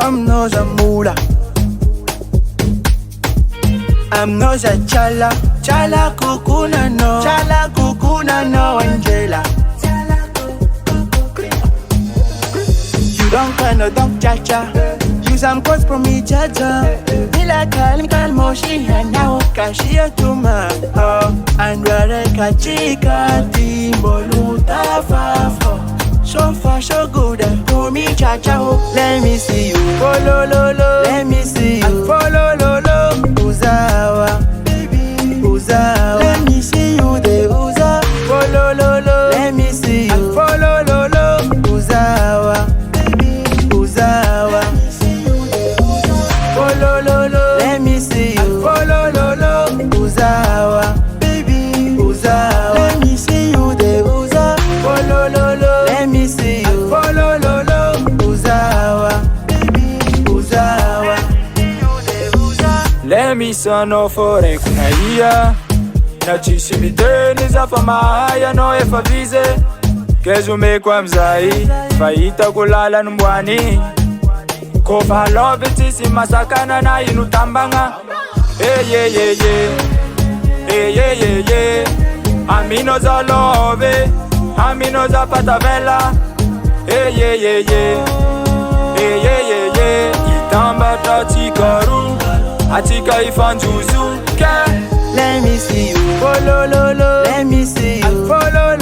I'm no Zamula. I'm no Chala. Chala kukuna no Angela. You don't cry no don't cha-cha. Use some quotes from me cha-cha. Bila kalmoshi and now kashia tuma. And rare kachika timbo luta fafo. So far so good, for me cha-cha. Let me see you, follow lo lo. Let me see you, follow lo lo. Uzawa, baby, Uzawa. Let me see you, the Uza, follow lo lo. Let me see you, follow lo lo. Uzawa, baby, Uzawa. Follow lo lo. Let me see you, follow lo lo. Uzawa, baby, Uzawa. Let me see you, the Uza, follow lo lo. Let me see you, follow lo lo. Uzawa, baby, Uzawa. Let me son of for a kunaia. Na chisimideni za famaya no efa vize. Kezume kwa mzai, faita kulala numbwani. Kofa love tisi masakana na inutambanga. Yeah. Amino za love, amino za patavela. Yeah. Itamba tatikaru, atika ifanjuzu. Let me see you, follow lo lo. Let me see you, follow